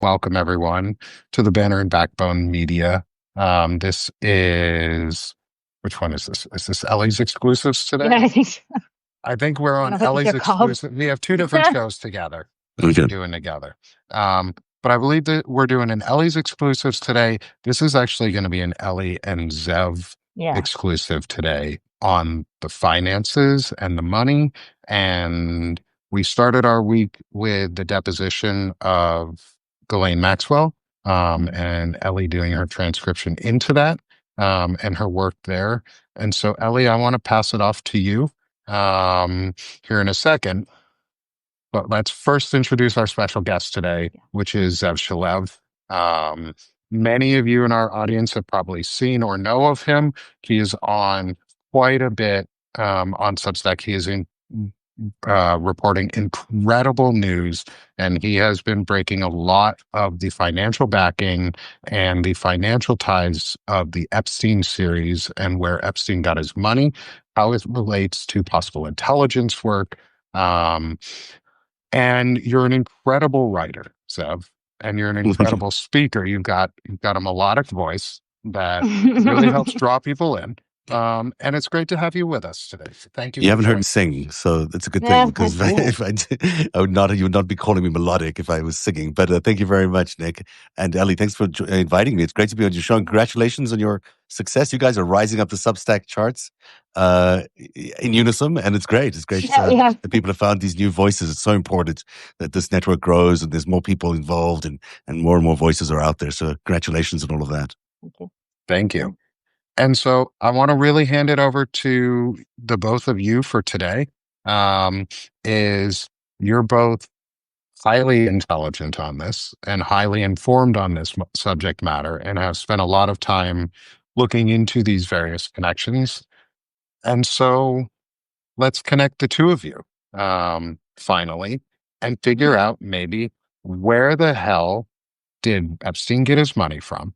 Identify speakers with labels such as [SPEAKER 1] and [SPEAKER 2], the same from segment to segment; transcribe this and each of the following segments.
[SPEAKER 1] Welcome everyone to the Banner and Backbone Media. This is which one is this? Is this Ellie's exclusives
[SPEAKER 2] Yeah,
[SPEAKER 1] today?
[SPEAKER 2] I think so.
[SPEAKER 1] I think we're
[SPEAKER 2] I don't
[SPEAKER 1] on
[SPEAKER 2] know what these
[SPEAKER 1] Ellie's
[SPEAKER 2] are called.
[SPEAKER 1] exclusive. We have two different shows together that we're
[SPEAKER 3] Okay.
[SPEAKER 1] doing together. But I believe that we're doing an Ellie's exclusives today. This is actually going to be an Ellie and Zev
[SPEAKER 2] Yeah.
[SPEAKER 1] exclusive today on the finances and the money. And we started our week with the deposition of Ghislaine Maxwell, and Ellie doing her transcription into that, and her work there. And so, Ellie, I want to pass it off to you here in a second. But let's first introduce our special guest today, which is Zev Shalev. Um, Many of you in our audience have probably seen or know of him. He is on quite a bit on Substack. He is reporting incredible news, and he has been breaking a lot of the financial backing and the financial ties of the Epstein series and where Epstein got his money, how it relates to possible intelligence work. And you're an incredible writer, Zev, and you're an
[SPEAKER 3] Thank you.
[SPEAKER 1] incredible speaker. You've got a melodic voice that really helps draw people in. And it's great to have you with us today. Thank you
[SPEAKER 3] You
[SPEAKER 1] for
[SPEAKER 3] haven't heard me
[SPEAKER 1] joining.
[SPEAKER 3] sing, so that's a good
[SPEAKER 2] Yeah,
[SPEAKER 3] thing because
[SPEAKER 2] that's cool.
[SPEAKER 3] if I did, you would not be calling me melodic if I was singing. But thank you very much, Nick and Ellie. Thanks for inviting me. It's great to be on your show. And congratulations on your success. You guys are rising up the Substack charts in unison, and it's great. It's great
[SPEAKER 2] Yeah.
[SPEAKER 3] that people have found these new voices. It's so important that this network grows and there's more people involved and more voices are out there. So congratulations on all of that.
[SPEAKER 2] Okay.
[SPEAKER 1] Thank you. And so I want to really hand it over to the both of you for today. Is you're both highly intelligent on this and highly informed on this subject matter and have spent a lot of time looking into these various connections. And so let's connect the two of you finally and figure out maybe where the hell did Epstein get his money from?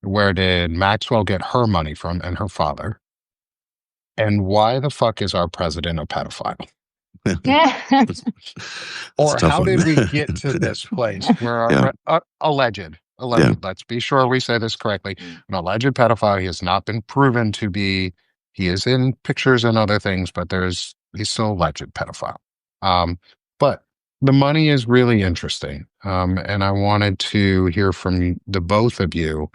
[SPEAKER 1] Where did Maxwell get her money from and her father? And why the fuck is our president a pedophile?
[SPEAKER 3] That's
[SPEAKER 1] Or
[SPEAKER 3] a tough
[SPEAKER 1] how
[SPEAKER 3] one.
[SPEAKER 1] did we get to this place where our
[SPEAKER 3] Yeah.
[SPEAKER 1] alleged,
[SPEAKER 3] Yeah.
[SPEAKER 1] let's be sure we say this correctly, an alleged pedophile, he has not been proven to be, he is in pictures and other things, but he's still alleged pedophile. But the money is really interesting. And I wanted to hear from the both of you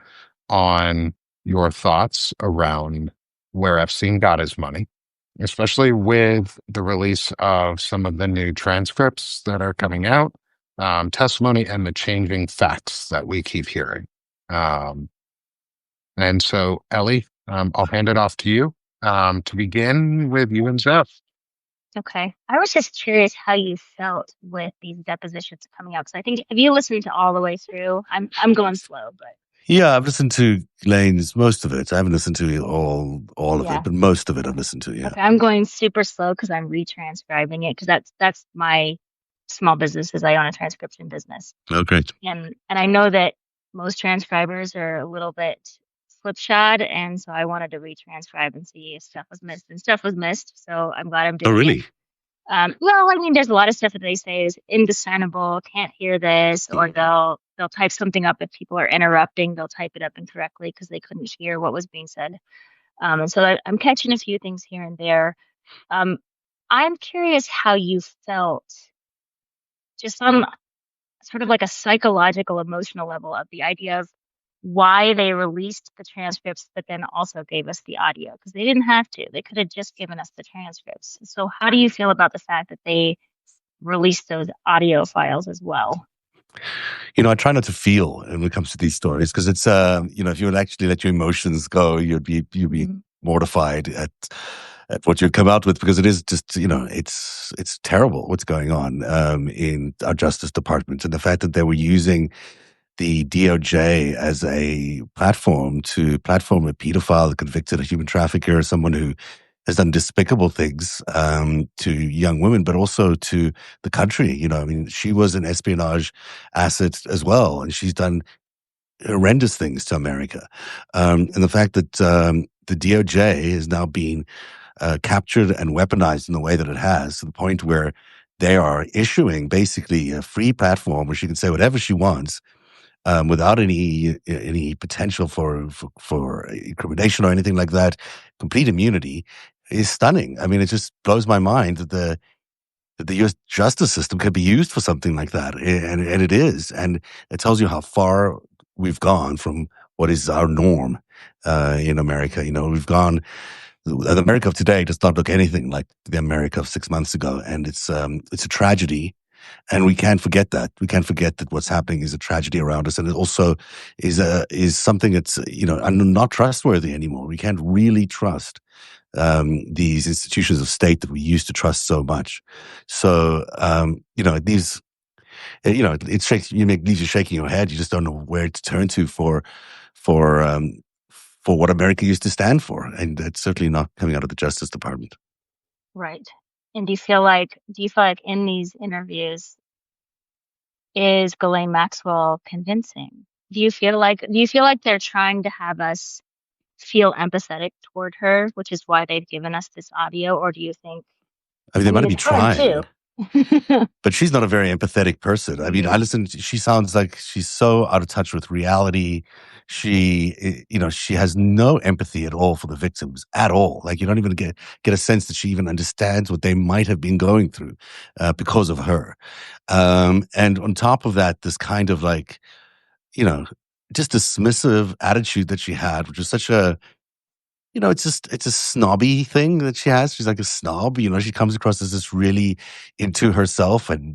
[SPEAKER 1] on your thoughts around where Epstein got his money, especially with the release of some of the new transcripts that are coming out, testimony, and the changing facts that we keep hearing. And so, Ellie, I'll hand it off to you to begin with you and Zev.
[SPEAKER 2] Okay. I was just curious how you felt with these depositions coming out. Because I think, have you listened to all the way through? I'm going slow, but
[SPEAKER 3] Yeah, I've listened to Lane's most of it. I haven't listened to all of
[SPEAKER 2] yeah.
[SPEAKER 3] it, but most of it I've listened to. Yeah.
[SPEAKER 2] Okay, I'm going super slow because I'm retranscribing it because that's my small business is I own a transcription business.
[SPEAKER 3] Oh, great.
[SPEAKER 2] And I know that most transcribers are a little bit slipshod, and so I wanted to retranscribe and see if stuff was missed, and stuff was missed. So I'm glad I'm
[SPEAKER 3] Oh,
[SPEAKER 2] doing
[SPEAKER 3] really?
[SPEAKER 2] it. Well, I mean, there's a lot of stuff that they say is indiscernible, can't hear this, or they'll type something up if people are interrupting. They'll type it up incorrectly because they couldn't hear what was being said. And so I'm catching a few things here and there. I'm curious how you felt just on sort of like a psychological, emotional level of the idea of why they released the transcripts, but then also gave us the audio because they didn't have to. They could have just given us the transcripts. So how do you feel about the fact that they released those audio files as well?
[SPEAKER 3] I try not to feel when it comes to these stories because it's, if you would actually let your emotions go, you'd be mortified at what you'd come out with because it is just, it's terrible what's going on in our Justice Department and the fact that they were using the DOJ as a platform to platform a pedophile, a convicted human trafficker, someone who has done despicable things to young women, but also to the country. She was an espionage asset as well, and she's done horrendous things to America. And the fact that the DOJ is now being captured and weaponized in the way that it has, to the point where they are issuing basically a free platform where she can say whatever she wants, without any potential for incrimination or anything like that, complete immunity, is stunning. I mean, it just blows my mind that the U.S. justice system could be used for something like that, and it is, and it tells you how far we've gone from what is our norm in America. We've gone. The America of today does not look anything like the America of 6 months ago, and it's a tragedy. And we can't forget that. We can't forget that what's happening is a tragedy around us, and it also is something that's not trustworthy anymore. We can't really trust these institutions of state that we used to trust so much. So these it shakes leaves you shaking your head. You just don't know where to turn to for what America used to stand for, and it's certainly not coming out of the Justice Department.
[SPEAKER 2] Right. And do you feel like in these interviews is Ghislaine Maxwell convincing? Do you feel like they're trying to have us feel empathetic toward her, which is why they've given us this audio, or do you think
[SPEAKER 3] They might be
[SPEAKER 2] it's hard
[SPEAKER 3] trying.
[SPEAKER 2] too?
[SPEAKER 3] But she's not a very empathetic person. I mean, I listen. She sounds like she's so out of touch with reality. She has no empathy at all for the victims at all. Like, you don't even get a sense that she even understands what they might have been going through because of her. And on top of that, this kind of like, just dismissive attitude that she had, which was such a it's a snobby thing that she has. She's like a snob. She comes across as this really into herself and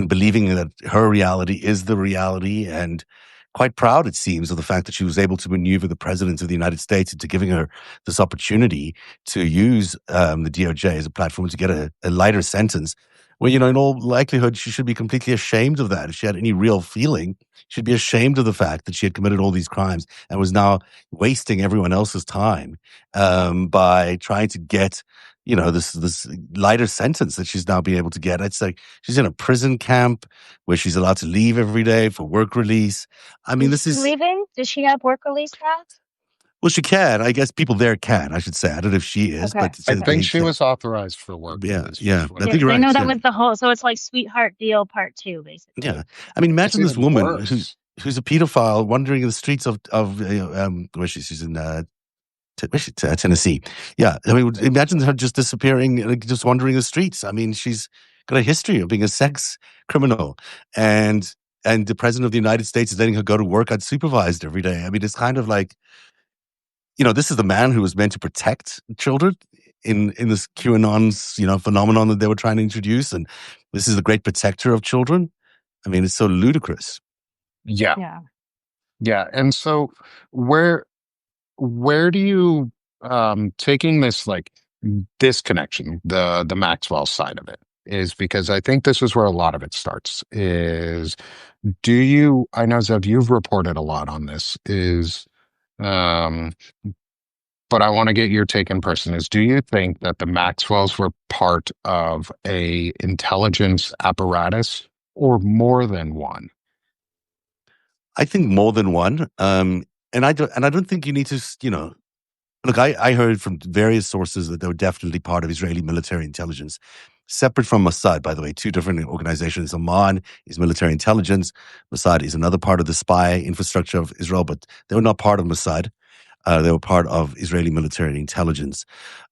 [SPEAKER 3] believing that her reality is the reality, and quite proud, it seems, of the fact that she was able to maneuver the president of the United States into giving her this opportunity to use the DOJ as a platform to get a lighter sentence. Well, in all likelihood, she should be completely ashamed of that. If she had any real feeling, she'd be ashamed of the fact that she had committed all these crimes and was now wasting everyone else's time by trying to get, this lighter sentence that she's now being able to get. It's like she's in a prison camp where she's allowed to leave every day for work release. I mean, this is
[SPEAKER 2] leaving. Does she have work release pass?
[SPEAKER 3] Well, she can. I guess people there can, I should say. I don't know if she is,
[SPEAKER 2] Okay.
[SPEAKER 3] but
[SPEAKER 1] I think she was authorized for work.
[SPEAKER 3] Yeah.
[SPEAKER 1] release,
[SPEAKER 3] I
[SPEAKER 1] which was-
[SPEAKER 3] think you're right.
[SPEAKER 2] I know that was the whole. So it's like Sweetheart Deal Part 2, basically.
[SPEAKER 3] Yeah. I mean, imagine
[SPEAKER 1] It's
[SPEAKER 3] this woman
[SPEAKER 1] worse.
[SPEAKER 3] who's a pedophile wandering in the streets of where she's in Tennessee. Yeah. I mean, imagine her just disappearing, like, just wandering the streets. I mean, she's got a history of being a sex criminal, and the president of the United States is letting her go to work unsupervised every day. I mean, it's kind of like, this is the man who was meant to protect children in this QAnon's, phenomenon that they were trying to introduce. And this is the great protector of children. I mean, it's so ludicrous.
[SPEAKER 1] Yeah. And so where do you, taking this like disconnection, the Maxwell side of it, is because I think this is where a lot of it starts is, I know, Zev, you've reported a lot on this, um, but I want to get your take in person, is do you think that the Maxwells were part of a intelligence apparatus or more than one?
[SPEAKER 3] I think more than one. And I don't think you need to, look, I heard from various sources that they were definitely part of Israeli military intelligence, separate from Mossad, by the way, two different organizations. Amman is military intelligence. Mossad is another part of the spy infrastructure of Israel, but they were not part of Mossad. They were part of Israeli military intelligence.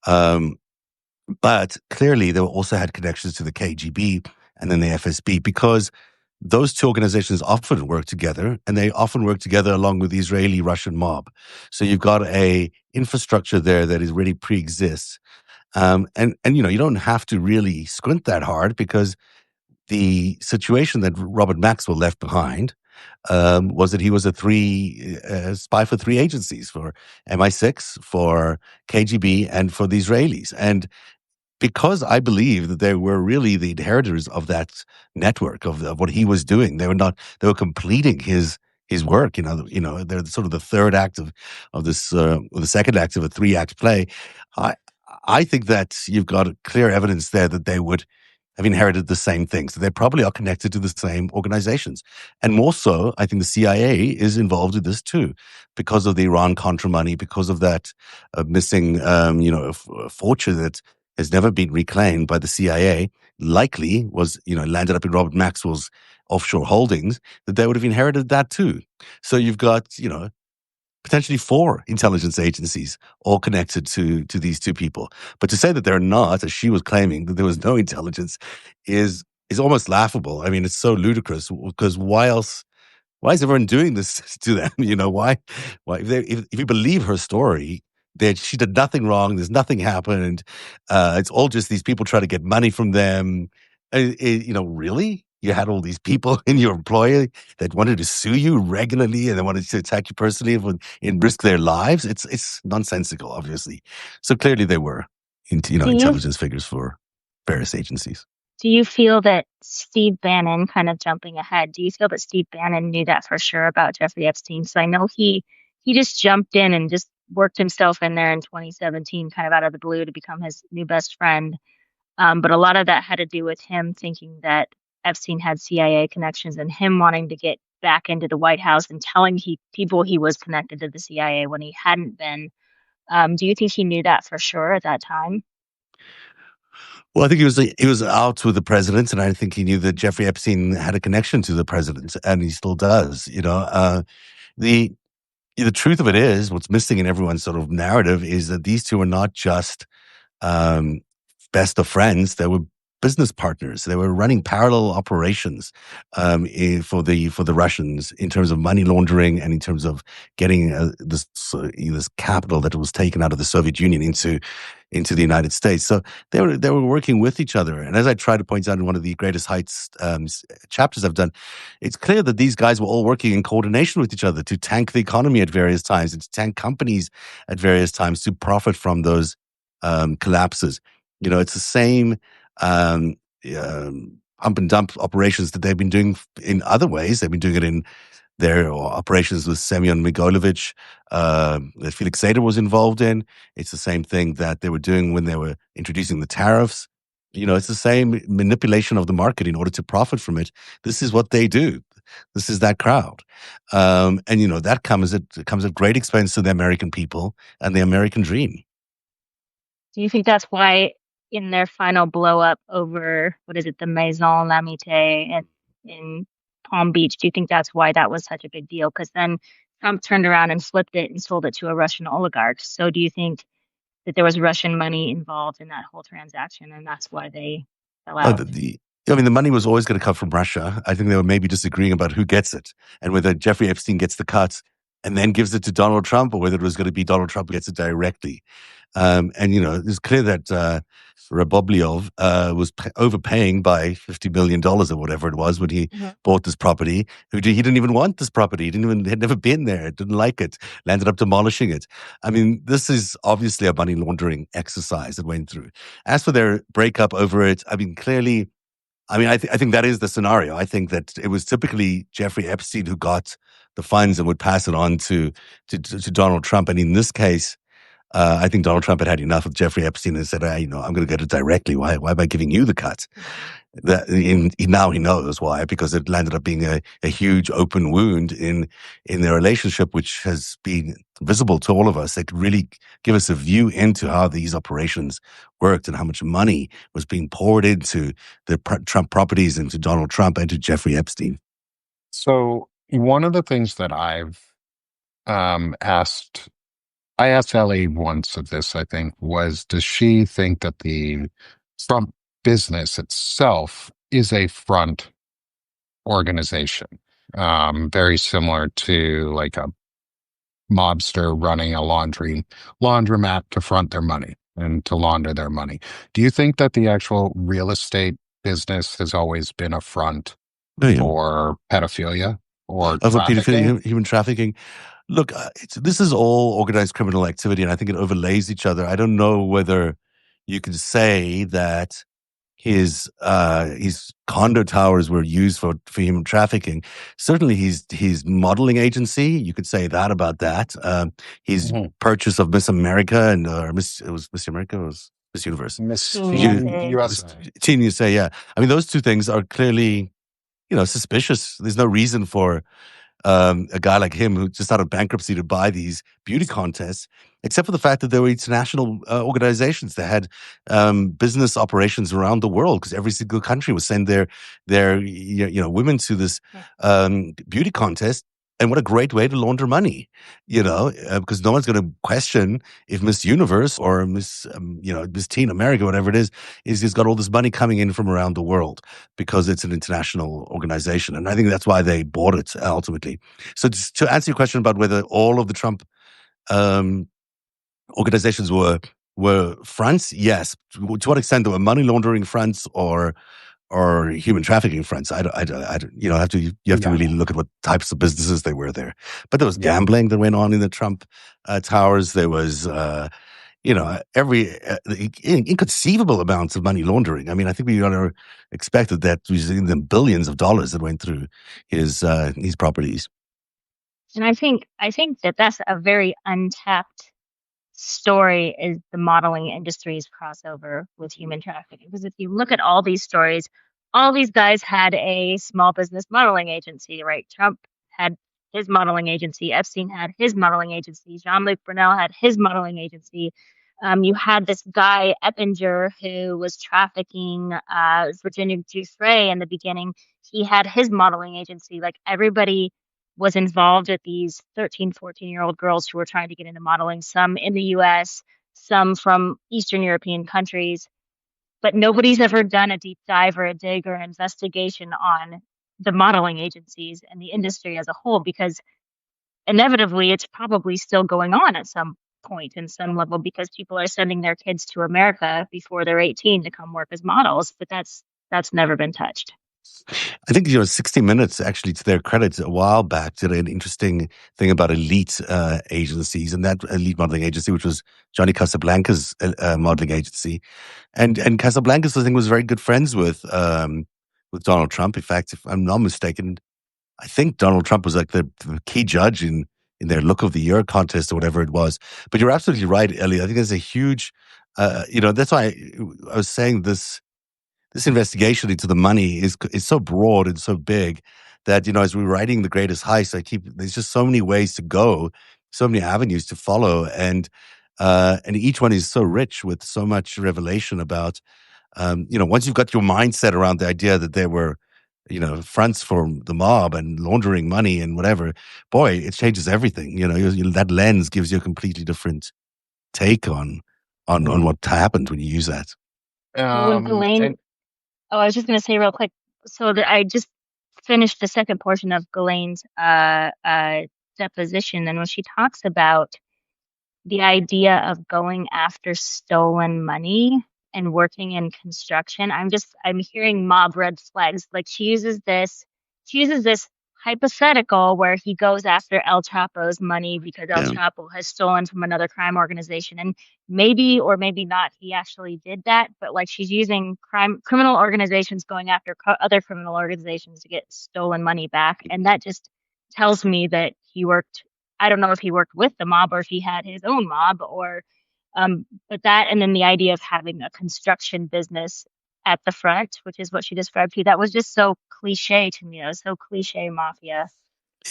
[SPEAKER 3] But clearly, they also had connections to the KGB and then the FSB, because those two organizations often work together, and they often work together along with the Israeli-Russian mob. So you've got a infrastructure there that is really pre-exists. And you don't have to really squint that hard, because the situation that Robert Maxwell left behind was that he was a spy for three agencies, for MI6, for KGB, and for the Israelis. And because I believe that they were really the inheritors of that network of what he was doing, they were completing his work. They're sort of the third act of this, or the second act of a 3-act play. I think that you've got clear evidence there that they would have inherited the same things. They probably are connected to the same organizations. And more so, I think the CIA is involved in this too, because of the Iran-Contra money, because of that missing, fortune that has never been reclaimed by the CIA, likely was, landed up in Robert Maxwell's offshore holdings, that they would have inherited that too. So you've got, potentially 4 intelligence agencies all connected to these 2 people. But to say that they're not, as she was claiming, that there was no intelligence is almost laughable. I mean, it's so ludicrous, because why is everyone doing this to them? Why if you believe her story, that she did nothing wrong, there's nothing happened, it's all just these people trying to get money from them. Really? You had all these people in your employer that wanted to sue you regularly, and they wanted to attack you personally and risk their lives? It's nonsensical, obviously. So clearly they were,
[SPEAKER 2] Do you
[SPEAKER 3] intelligence figures for various agencies.
[SPEAKER 2] do you feel that Steve Bannon, kind of jumping ahead, do you feel that Steve Bannon knew that for sure about Jeffrey Epstein? So I know he just jumped in and just worked himself in there in 2017, kind of out of the blue, to become his new best friend. But a lot of that had to do with him thinking that Epstein had CIA connections and him wanting to get back into the White House and telling people he was connected to the CIA when he hadn't been. Do you think he knew that for sure at that time?
[SPEAKER 3] Well, I think he was out with the president, and I think he knew that Jeffrey Epstein had a connection to the president, and he still does. The the truth of it is, what's missing in everyone's sort of narrative is that these 2 are not just um, best of friends. They were business partners. They were running parallel operations for the Russians, in terms of money laundering and in terms of getting this capital that was taken out of the Soviet Union into the United States. So they were working with each other. And as I try to point out in one of the Greatest Heights chapters I've done, it's clear that these guys were all working in coordination with each other to tank the economy at various times and to tank companies at various times to profit from those collapses. It's the same um, pump and dump operations that they've been doing in other ways. They've been doing it in their operations with Semyon Migolovich, that Felix Sater was involved in. It's the same thing that they were doing when they were introducing the tariffs. It's the same manipulation of the market in order to profit from it. This is what they do. This is that crowd. And that comes at great expense to the American people and the American dream.
[SPEAKER 2] Do you think that's why in their final blow up over, what is it, the Maison Lamite and in Palm Beach, do you think that's why that was such a big deal? Because then Trump turned around and flipped it and sold it to a Russian oligarch. So do you think that there was Russian money involved in that whole transaction and that's why they fell
[SPEAKER 3] Oh,
[SPEAKER 2] out?
[SPEAKER 3] the money was always going to come from Russia. I think they were maybe disagreeing about who gets it and whether Jeffrey Epstein gets the cut and then gives it to Donald Trump, or whether it was going to be Donald Trump who gets it directly. And it's clear that Rabobliov was overpaying by $50 million or whatever it was when he bought this property. He didn't even want this property. Had never been there. Didn't like it. Landed up demolishing it. I mean, this is obviously a money laundering exercise that went through. As for their breakup over it, I mean, clearly, I think that is the scenario. I think that it was typically Jeffrey Epstein who got the funds and would pass it on to Donald Trump. And in this case, I think Donald Trump had enough of Jeffrey Epstein and said, I'm going to get it directly. Why am I giving you the cut? Now he knows why, because it landed up being a huge open wound in their relationship, which has been visible to all of us. They could really give us a view into how these operations worked and how much money was being poured into the Trump properties, into Donald Trump and to Jeffrey Epstein.
[SPEAKER 1] So one of the things that asked I asked Ellie once of this, I think, was does she think that the Trump business itself is a front organization? Very similar to like a mobster running a laundromat to front their money and to launder their money. Do you think that the actual real estate business has always been a front
[SPEAKER 3] Oh, yeah.
[SPEAKER 1] for pedophilia or
[SPEAKER 3] Of
[SPEAKER 1] trafficking?
[SPEAKER 3] human trafficking. Look, this is all organized criminal activity, and I think it overlays each other. I don't know whether you could say that his condo towers were used for human trafficking. Certainly, his modeling agency, you could say that about that. His
[SPEAKER 1] Mhm.
[SPEAKER 3] purchase of Miss America and it was Miss America, or was Miss Universe?
[SPEAKER 1] Miss
[SPEAKER 2] Teen
[SPEAKER 1] Teen
[SPEAKER 2] USA.
[SPEAKER 1] USA.
[SPEAKER 3] Teen USA, yeah. I mean, those two things are clearly suspicious. There's no reason for a guy like him who just out of bankruptcy to buy these beauty contests, except for the fact that they were international organizations that had business operations around the world, because every single country would send their women to this beauty contest. And what a great way to launder money, because no one's going to question if Miss Universe or Miss Teen America, whatever it is got all this money coming in from around the world because it's an international organization. And I think that's why they bought it ultimately. So to answer your question about whether all of the Trump organizations were fronts, yes. To what extent they were money laundering fronts or human trafficking fronts, I don't, you have to really look at what types of businesses they were there. But there was gambling that went on in the Trump towers. There was, every inconceivable amounts of money laundering. I mean, I think we ought to expected that we was in the billions of dollars that went through his properties.
[SPEAKER 2] And I think that that's a very untapped story, is the modeling industry's crossover with human trafficking. Because if you look at all these stories, all these guys had a small business modeling agency, right? Trump had his modeling agency. Epstein had his modeling agency. Jean-Luc Brunel had his modeling agency. You had this guy, Eppinger, who was trafficking Virginia Giuffre in the beginning. He had his modeling agency. Like, everybody was involved with these 13, 14-year-old girls who were trying to get into modeling, some in the US, some from Eastern European countries. But nobody's ever done a deep dive or a dig or an investigation on the modeling agencies and the industry as a whole, because inevitably it's probably still going on at some point in some level, because people are sending their kids to America before they're 18 to come work as models. But that's never been touched.
[SPEAKER 3] I think 60 Minutes, actually, to their credit, a while back did an interesting thing about elite agencies, and that elite modeling agency, which was Johnny Casablanca's modeling agency, and Casablanca's, I think, was very good friends with Donald Trump. In fact, if I'm not mistaken, I think Donald Trump was like the key judge in their Look of the Year contest or whatever it was. But you're absolutely right, Ellie. I think there's a huge, that's why I was saying this investigation into the money is so broad and so big that, as we're writing The Greatest Heist, there's just so many ways to go, so many avenues to follow. And each one is so rich with so much revelation about, once you've got your mindset around the idea that there were, fronts for the mob and laundering money and whatever, boy, it changes everything. That lens gives you a completely different take on what happened when you use that.
[SPEAKER 2] When Ghislaine, I was just going to say real quick. So I just finished the second portion of Ghislaine's deposition, and when she talks about the idea of going after stolen money and working in construction, I'm hearing mob red flags. Like, she uses this hypothetical where he goes after El Chapo's money because El Chapo has stolen from another crime organization, and maybe or maybe not he actually did that, but like, she's using criminal organizations going after other criminal organizations to get stolen money back, and that just tells me that he worked. I don't know if he worked with the mob or if he had his own mob, or but that, and then the idea of having a construction business at the front, which is what she described to you, that was just so cliche to me. It was so cliche mafia.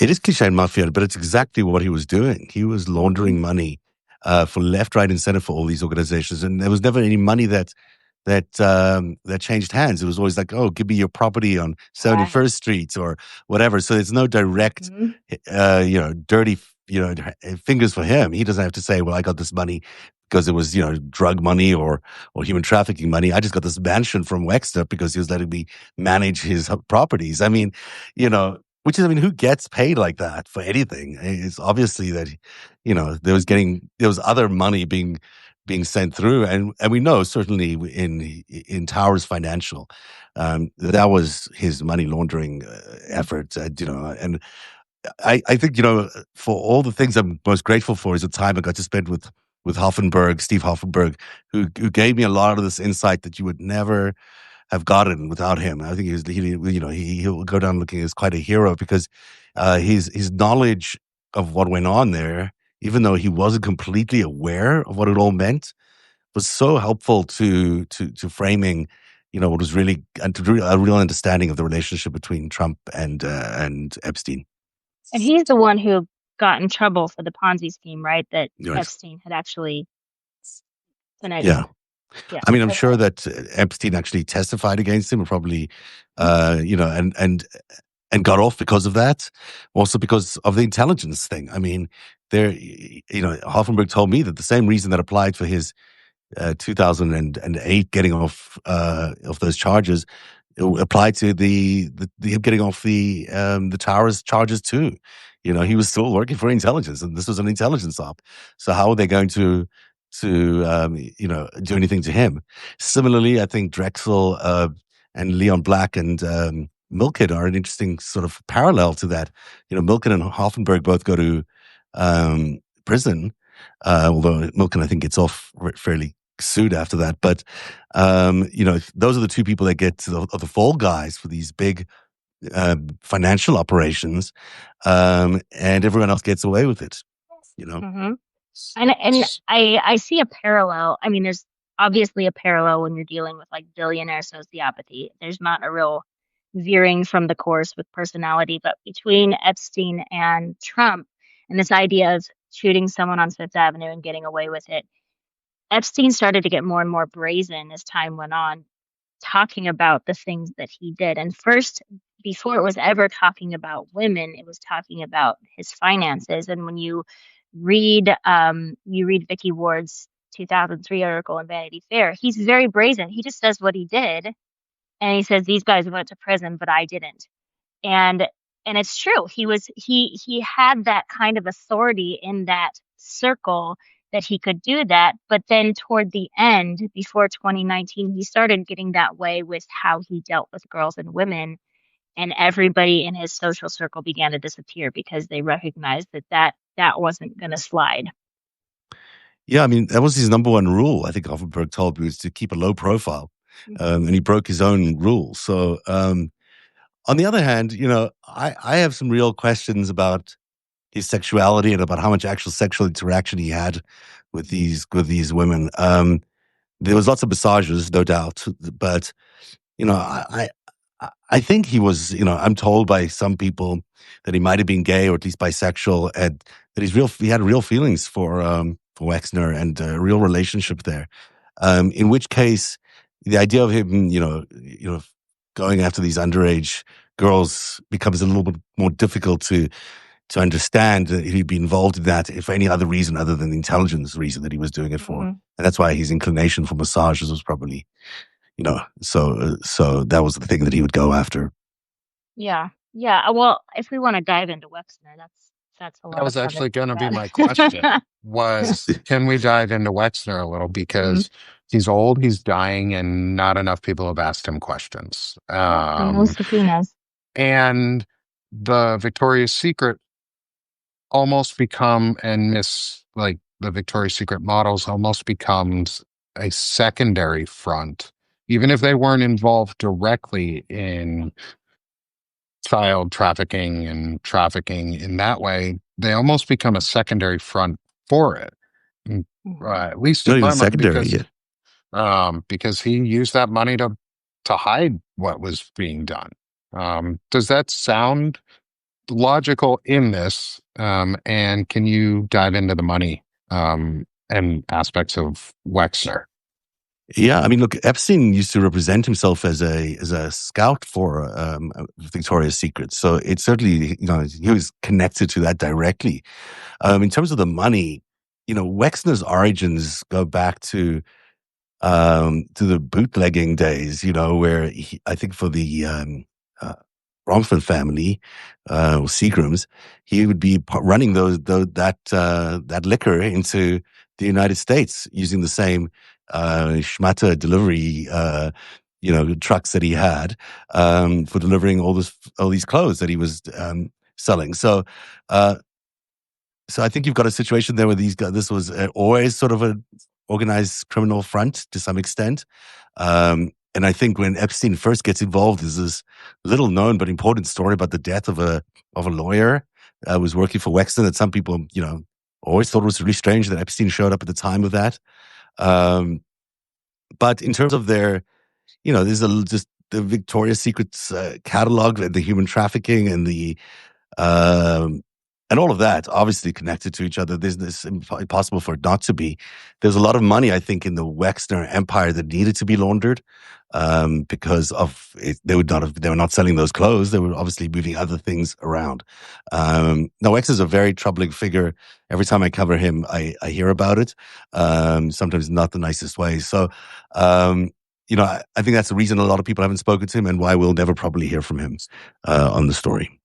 [SPEAKER 3] It is cliche mafia, but it's exactly what he was doing. He was laundering money for left, right, and center for all these organizations, and there was never any money that changed hands. It was always like, oh, give me your property on 71st Street or whatever. So there's no direct, dirty, fingers for him. He doesn't have to say, well, I got this money because it was, drug money or human trafficking money. I just got this mansion from Wexner because he was letting me manage his properties. I mean, who gets paid like that for anything? It's obviously that, there was other money being sent through, and we know certainly in Towers Financial, that was his money laundering effort. And I think for all the things I'm most grateful for is the time I got to spend with Steve Hoffenberg, who gave me a lot of this insight that you would never have gotten without him. I think he'll go down looking as quite a hero because his knowledge of what went on there, even though he wasn't completely aware of what it all meant, was so helpful to framing, what was really, and to a real understanding of the relationship between Trump and Epstein.
[SPEAKER 2] And he's the one who got in trouble for the Ponzi scheme, right? That
[SPEAKER 3] Right.
[SPEAKER 2] Epstein had actually
[SPEAKER 3] Yeah.
[SPEAKER 2] finagled. Yeah.
[SPEAKER 3] I mean, I'm sure that Epstein actually testified against him, and probably, you know, and got off because of that. Also because of the intelligence thing. I mean, you know, Hoffenberg told me that the same reason that applied for his 2008 getting off of those charges applied to the him getting off the towers charges too. You know, he was still working for intelligence, and this was an intelligence op. So how are they going to you know, do anything to him? Similarly, I think Drexel and Leon Black and Milken are an interesting sort of parallel to that. You know, Milken and Hoffenberg both go to prison, although Milken I think gets off fairly sued after that. But you know, those are the two people that get the fall guys for these big financial operations, and everyone else gets away with it. You know.
[SPEAKER 2] Hmm. And I see a parallel. I mean, there's obviously a parallel when you're dealing with like billionaire sociopathy. There's not a real veering from the course with personality, but between Epstein and Trump and this idea of shooting someone on Fifth Avenue and getting away with it, Epstein started to get more and more brazen as time went on, talking about the things that he did. And first, before it was ever talking about women, it was talking about his finances. And when you read Vicky Ward's 2003 article in Vanity Fair, he's very brazen. He just says what he did, and he says these guys went to prison, but I didn't. And it's true. He had that kind of authority in that circle that he could do that. But then toward the end, before 2019, he started getting that way with how he dealt with girls and women. And everybody in his social circle began to disappear because they recognized that wasn't going to slide.
[SPEAKER 3] Yeah, I mean, that was his number one rule. I think Hoffenberg told me was to keep a low profile, and he broke his own rule. So, on the other hand, you know, I have some real questions about his sexuality and about how much actual sexual interaction he had with these women. There was lots of massages, no doubt, but you know, I think he was, you know, I'm told by some people that he might have been gay or at least bisexual, and that he had real feelings for Wexner and a real relationship there. In which case, the idea of him, you know, going after these underage girls becomes a little bit more difficult to understand that he'd be involved in that if for any other reason other than the intelligence reason that he was doing it for.
[SPEAKER 2] Hmm.
[SPEAKER 3] And that's why his inclination for massages was probably, you know, so that was the thing that he would go after.
[SPEAKER 2] Yeah. Yeah. Well, if we want to dive into Wexner, that's a
[SPEAKER 1] That
[SPEAKER 2] lot of
[SPEAKER 1] was
[SPEAKER 2] fun to
[SPEAKER 1] actually going
[SPEAKER 2] talk
[SPEAKER 1] to be my question
[SPEAKER 2] about.
[SPEAKER 1] was, can we dive into Wexner a little?
[SPEAKER 2] Mhm.
[SPEAKER 1] Because he's old, he's dying, and not enough people have asked him questions.
[SPEAKER 2] Yep. No subpoenas.
[SPEAKER 1] And the Victoria's Secret almost become, and Miss, like the Victoria's Secret models almost becomes a secondary front, even if they weren't involved directly in child trafficking and trafficking in that way, they almost become a secondary front for it. Mm,
[SPEAKER 2] Hmm.
[SPEAKER 1] at least
[SPEAKER 3] Not
[SPEAKER 1] in
[SPEAKER 3] even
[SPEAKER 1] my mind,
[SPEAKER 3] secondary yet.
[SPEAKER 1] because he used that money to hide what was being done. Does that sound logical in this? And can you dive into the money and aspects of Wexner?
[SPEAKER 3] Yeah, I mean, look, Epstein used to represent himself as a scout for Victoria's Secret, so it certainly, you know, he was connected to that directly. In terms of the money, you know, Wexner's origins go back to the bootlegging days, you know, where I think for the Romford family, or Seagrams, he would be running that liquor into the United States using the same schmatter delivery, you know, trucks that he had for delivering all these clothes that he was selling. Uh, so I think you've got a situation there where these guys, this was always sort of an organized criminal front to some extent. And I think when Epstein first gets involved, there's this little known but important story about the death of a lawyer who was working for Wexner that some people, you know, always thought was really strange that Epstein showed up at the time of that. Um, but in terms of their, you know, just the Victoria's Secret's catalog, the human trafficking and the Um, and all of that obviously connected to each other. There's this impossible for it not to be. There's a lot of money, I think, in the Wexner empire that needed to be laundered because of it, they were not selling those clothes. They were obviously moving other things around. Now, Wexner is a very troubling figure. Every time I cover him, I hear about it. Sometimes not the nicest way. So, I think that's the reason a lot of people haven't spoken to him and why we'll never probably hear from him on the story.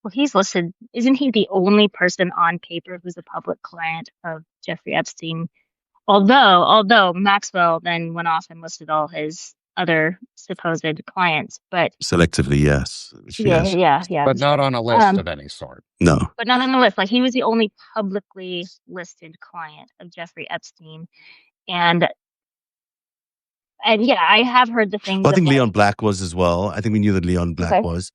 [SPEAKER 2] Well, he's listed. Isn't he the only person on paper who's a public client of Jeffrey Epstein? Although Maxwell then went off and listed all his other supposed clients, but
[SPEAKER 3] Selectively, yes.
[SPEAKER 2] yeah.
[SPEAKER 1] But not on a list of any sort.
[SPEAKER 3] No.
[SPEAKER 2] But not on the list. Like he was the only publicly listed client of Jeffrey Epstein, and yeah, I have heard the things.
[SPEAKER 3] Well, I think
[SPEAKER 2] of,
[SPEAKER 3] Leon Black was as well. I think we knew that Leon Black
[SPEAKER 2] Okay.
[SPEAKER 3] was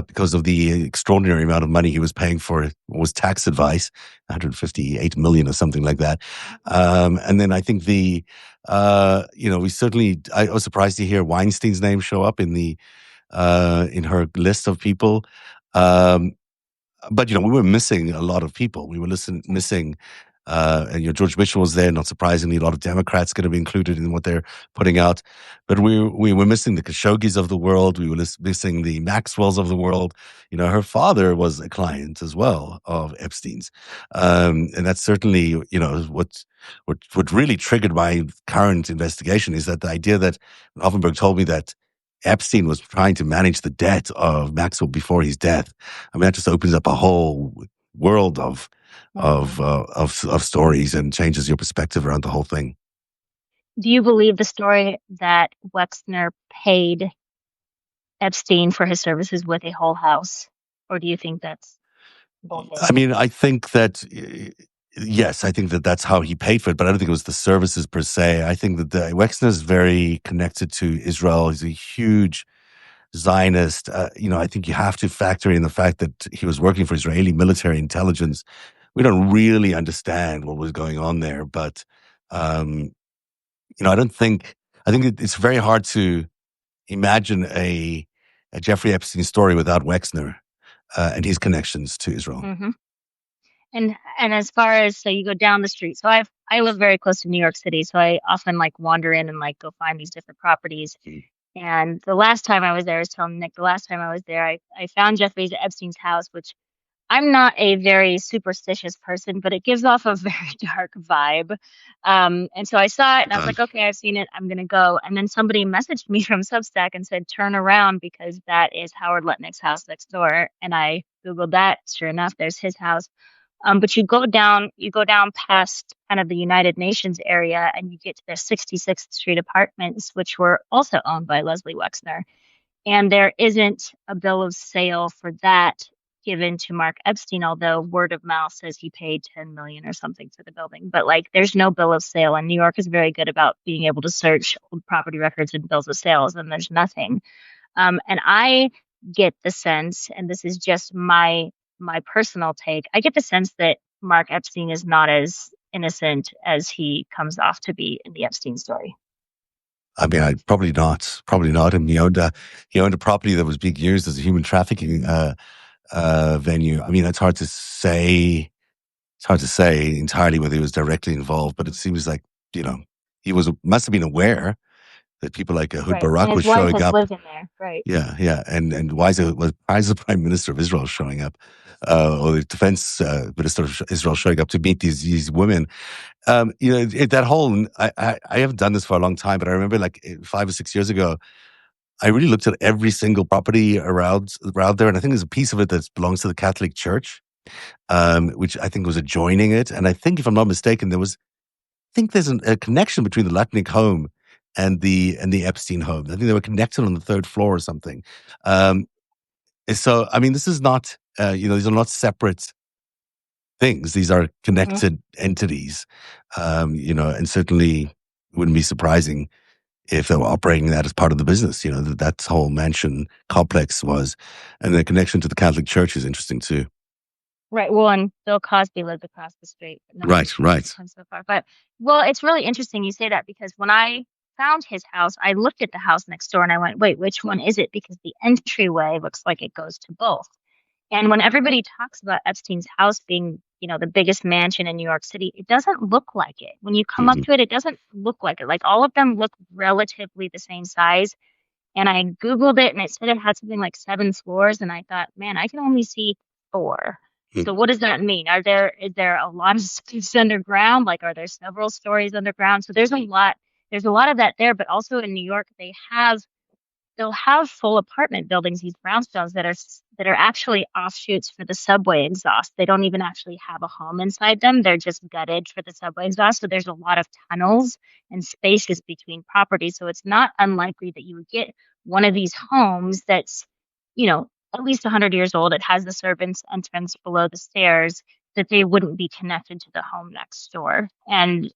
[SPEAKER 3] because of the extraordinary amount of money he was paying for was tax advice, 158 million or something like that. And then I think we certainly, I was surprised to hear Weinstein's name show up in in her list of people. But we were missing a lot of people. We were missing, and George Mitchell was there. Not surprisingly, a lot of Democrats going to be included in what they're putting out. But we were missing the Khashoggis of the world. We were missing the Maxwells of the world. Her father was a client as well of Epstein's, and that's certainly what really triggered my current investigation is that the idea that Offenberg told me that Epstein was trying to manage the debt of Maxwell before his death. I mean, that just opens up a whole world of stories and changes your perspective around the whole thing.
[SPEAKER 2] Do you believe the story that Wexner paid Epstein for his services with a whole house, or do you think that's bullshit?
[SPEAKER 3] I mean, I think that. Yes, I think that that's how he paid for it, but I don't think it was the services per se. I think that Wexner is very connected to Israel. He's a huge Zionist. I think you have to factor in the fact that he was working for Israeli military intelligence. We don't really understand what was going on there, but I think it's very hard to imagine a Jeffrey Epstein story without Wexner and his connections to Israel.
[SPEAKER 2] Mm-hmm. And as far as, so you go down the street. So I live very close to New York City, so I often wander in and go find these different properties. And the last time I was there, I was telling Nick, the last time I was there, I found Jeffrey Epstein's house, which I'm not a very superstitious person, but it gives off a very dark vibe. And so I saw it and I was like, okay, I've seen it. I'm going to go. And then somebody messaged me from Substack and said, turn around because that is Howard Lutnick's house next door. And I Googled that. Sure enough, there's his house. But you go down past kind of the United Nations area and you get to their 66th Street apartments, which were also owned by Leslie Wexner. And there isn't a bill of sale for that given to Mark Epstein, although word of mouth says he paid 10 million or something for the building. But there's no bill of sale. And New York is very good about being able to search old property records and bills of sales, and there's nothing. And I get the sense, and this is just my personal take, I get the sense that Mark Epstein is not as innocent as he comes off to be in the Epstein story.
[SPEAKER 3] I mean, probably not. Probably not. And he owned a property that was being used as a human trafficking venue. I mean, it's hard to say. It's hard to say entirely whether he was directly involved, but it seems like he must have been aware that people like Ehud Barak was showing up.
[SPEAKER 2] Lived in there. Right.
[SPEAKER 3] Yeah, and why is the Prime Minister of Israel showing up, or the Defense Minister of Israel showing up to meet these women? That whole I haven't done this for a long time, but I remember 5 or 6 years ago, I really looked at every single property around there, and I think there's a piece of it that belongs to the Catholic Church, which I think was adjoining it, and I think if I'm not mistaken, there's a connection between the Lutnick home and the Epstein home. I think they were connected on the third floor or something. So, I mean, this is not, these are not separate things. These are connected entities, and certainly it wouldn't be surprising if they were operating that as part of the business. That whole mansion complex was, and the connection to the Catholic Church is interesting too.
[SPEAKER 2] Right. Well, and Bill Cosby lived across the street.
[SPEAKER 3] Right.
[SPEAKER 2] So far. But, it's really interesting you say that because when I found his house, I looked at the house next door and I went, wait, which one is it? Because the entryway looks like it goes to both. And when everybody talks about Epstein's house being, the biggest mansion in New York City, it doesn't look like it. When you come up
[SPEAKER 3] Mhm.
[SPEAKER 2] to it, it doesn't look like it. Like all of them look relatively the same size. And I Googled it and it said it had something like 7 floors. And I thought, man, I can only see 4. So what does that mean? Is there a lot of space underground? Like, are there several stories underground? So there's a lot of that there, but also in New York, they'll have full apartment buildings, these brownstones that are actually offshoots for the subway exhaust. They don't even actually have a home inside them. They're just gutted for the subway exhaust. So there's a lot of tunnels and spaces between properties. So it's not unlikely that you would get one of these homes that's, at least 100 years old. It has the servants' entrance below the stairs, that they wouldn't be connected to the home next door. And,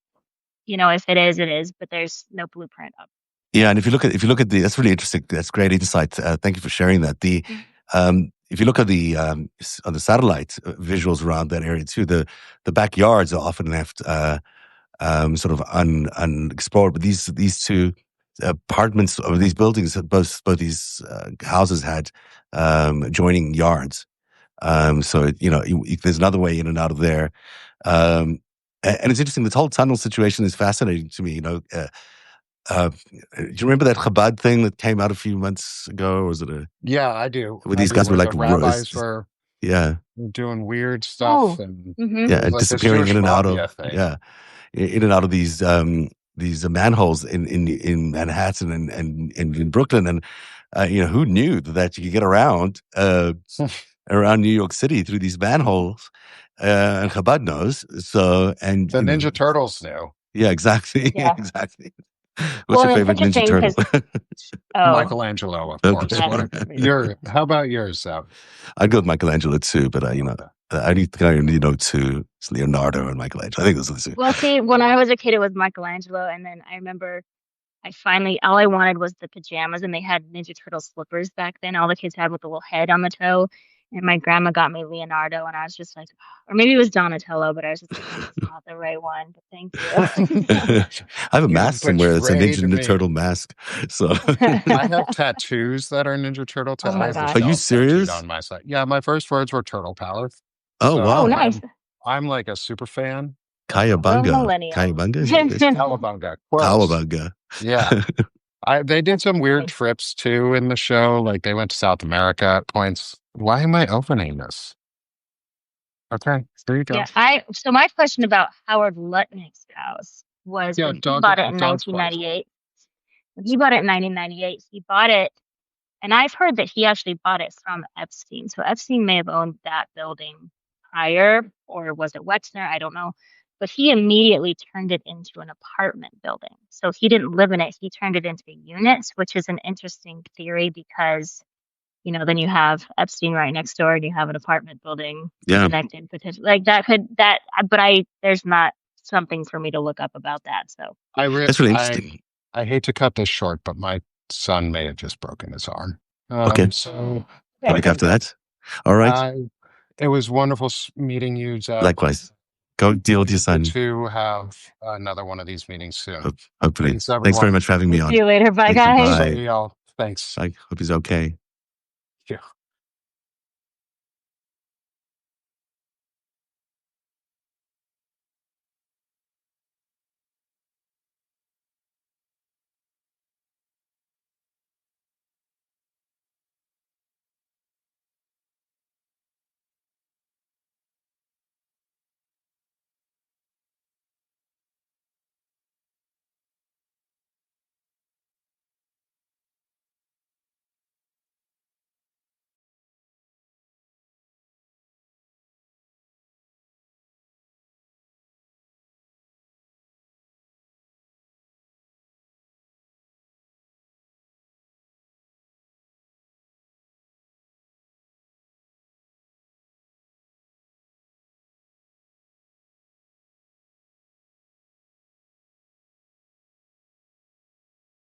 [SPEAKER 2] if it is, it is, but there's no blueprint of.
[SPEAKER 3] Yeah, and if you look at that's really interesting. That's great insight. Thank you for sharing that. If you look at the on the satellite visuals around that area too, the backyards are often left sort of unexplored. But these two apartments or these buildings, both these houses had adjoining yards. So there's another way in and out of there. And it's interesting. This whole tunnel situation is fascinating to me. Do you remember that Chabad thing that came out a few months ago? Or was it
[SPEAKER 1] Yeah, I do.
[SPEAKER 3] where these guys were
[SPEAKER 1] Where
[SPEAKER 3] like
[SPEAKER 1] the rabbis were
[SPEAKER 3] yeah,
[SPEAKER 1] doing weird stuff, and
[SPEAKER 3] yeah,
[SPEAKER 1] it was
[SPEAKER 3] and
[SPEAKER 1] like this
[SPEAKER 3] disappearing
[SPEAKER 1] Jewish
[SPEAKER 3] in and out of
[SPEAKER 1] mafia thing.
[SPEAKER 3] in and out of these manholes in Manhattan and in Brooklyn, and who knew that you could get around around New York City through these manholes, and Chabad knows. So and
[SPEAKER 1] The Ninja Turtles knew.
[SPEAKER 3] yeah, exactly,
[SPEAKER 2] Yeah.
[SPEAKER 3] exactly. What's your favorite Ninja Turtle?
[SPEAKER 1] Michelangelo, of course.
[SPEAKER 3] Okay.
[SPEAKER 1] How about yours, Zev?
[SPEAKER 3] I'd go with Michelangelo too, but I only know two. It's Leonardo and Michelangelo. I think those are the two.
[SPEAKER 2] Well, see, when I was a kid, it was Michelangelo, and then I remember all I wanted was the pajamas, and they had Ninja Turtle slippers back then. All the kids had with the little head on the toe, and my grandma got me Leonardo, and I was just like, or maybe it was Donatello, but I was just like, that's not the right one. But thank you.
[SPEAKER 3] I have a mask somewhere that's a Ninja
[SPEAKER 1] me.
[SPEAKER 3] Turtle mask. So
[SPEAKER 1] I have tattoos that are Ninja Turtle tattoos.
[SPEAKER 2] Oh my God.
[SPEAKER 3] Are you serious?
[SPEAKER 1] On my side. Yeah, my first words were turtle power.
[SPEAKER 3] Oh, wow.
[SPEAKER 2] Oh, nice.
[SPEAKER 1] I'm like a super fan.
[SPEAKER 3] Kayabunga. Kawabunga.
[SPEAKER 1] Yeah. They did some weird trips too in the show. Like they went to South America at points. Why am I opening this? Okay, there you go.
[SPEAKER 2] Yeah, so my question about Howard Lutnick's house was when he bought it in 1998. When he bought it in 1998, he bought it, and I've heard that he actually bought it from Epstein. So Epstein may have owned that building prior, or was it Wexner? I don't know. But he immediately turned it into an apartment building. So he didn't live in it. He turned it into units, which is an interesting theory because, then you have Epstein right next door and you have an apartment building connected potentially. Like there's not something for me to look up about that. So
[SPEAKER 3] that's really interesting.
[SPEAKER 1] I hate to cut this short, but my son may have just broken his arm.
[SPEAKER 3] Okay.
[SPEAKER 1] So
[SPEAKER 3] back after that. All right.
[SPEAKER 1] It was wonderful meeting you, Zev.
[SPEAKER 3] Likewise. Go deal with your son.
[SPEAKER 1] To have another one of these meetings soon.
[SPEAKER 3] Hopefully. Thanks very much for having me on.
[SPEAKER 2] See you later. Bye, guys.
[SPEAKER 3] Bye.
[SPEAKER 1] Y'all. Thanks.
[SPEAKER 3] I hope he's okay.
[SPEAKER 1] Yeah.